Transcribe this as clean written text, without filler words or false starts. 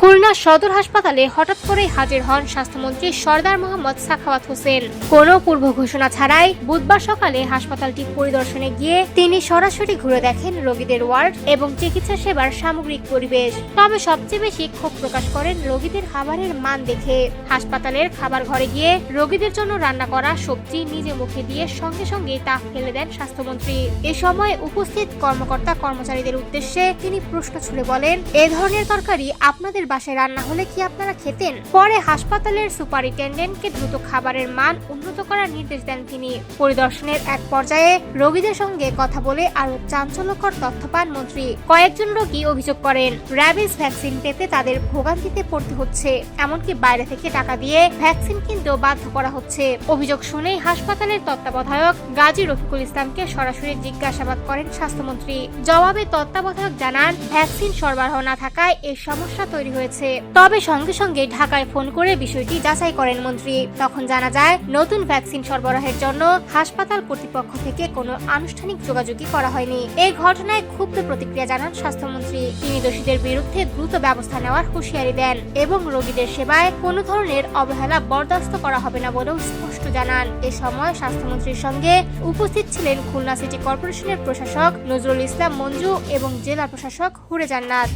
খুলনা সদর হাসপাতালে হঠাৎ করেই হাজির হন স্বাস্থ্যমন্ত্রী সরদার মোহাম্মদ সাখাওয়াত হোসেন। কোনো পূর্ব ঘোষণা ছাড়াই বুধবার সকালে হাসপাতালটি পরিদর্শনে গিয়ে তিনি সরাসরি ঘুরে দেখেন রোগীদের ওয়ার্ড এবং চিকিৎসা সেবার সামগ্রিক পরিবেশ। তবে সবচেয়ে বেশি ক্ষোভ প্রকাশ করেন রোগীদের খাবারের মান দেখে। হাসপাতালের খাবার ঘরে গিয়ে রোগীদের জন্য রান্না করা সবজি নিজে মুখে দিয়ে সঙ্গে সঙ্গে তা ফেলে দেন স্বাস্থ্যমন্ত্রী। এ সময় উপস্থিত কর্মকর্তা কর্মচারীদের উদ্দেশ্যে তিনি প্রশ্ন ছুড়ে বলেন, এ ধরনের তরকারি আপনাদের বাসায় রান্না হলে কি আপনারা খেতেন? পরে হাসপাতালের সুপারিনটেন্ডেন্টকে দ্রুত খাবারের মান উন্নত করার নির্দেশ দেন তিনি। পরিদর্শনের এক পর্যায়ে রোগীদের সঙ্গে কথা বলে আরো চাঞ্চল্যকর তথ্য পান মন্ত্রী। কয়েকজন রোগী অভিযোগ করেন, র্যাবিস ভ্যাকসিন পেতে তাদের ভোগান্তিতে পড়তে হচ্ছে, এমনকি বাইরে থেকে টাকা দিয়ে ভ্যাকসিন কিনতেও বাধ্য করা হচ্ছে। অভিযোগ শুনেই হাসপাতালের তত্ত্বাবধায়ক গাজী রফিকুল ইসলামকে সরাসরি জিজ্ঞাসাবাদ করেন স্বাস্থ্যমন্ত্রী। জবাবে তত্ত্বাবধায়ক জানান, ভ্যাকসিন সরবরাহ না থাকায় এই সমস্যা তৈরি হয়েছে। তবে সঙ্গে সঙ্গে ঢাকায় ফোন করে বিষয়টি যাচাই করেন মন্ত্রী। তখন জানা যায়, নতুন ভ্যাকসিন সরবরাহের জন্য হাসপাতাল কর্তৃপক্ষ থেকে কোনো আনুষ্ঠানিক যোগাযোগই করা হয়নি। এই ঘটনায় ক্ষুব্ধ প্রতিক্রিয়া জানান স্বাস্থ্যমন্ত্রী। তিনি দোষীদের বিরুদ্ধে দ্রুত ব্যবস্থা নেওয়ার হুঁশিয়ারি দেন এবং রোগীদের সেবায় কোনো ধরনের অবহেলা বরদাস্ত করা হবে না বলেও স্পষ্ট জানান। এ সময় স্বাস্থ্যমন্ত্রীর সঙ্গে উপস্থিত ছিলেন খুলনা সিটি কর্পোরেশনের প্রশাসক নজরুল ইসলাম মঞ্জু এবং জেলা প্রশাসক হুরে জান্নাত।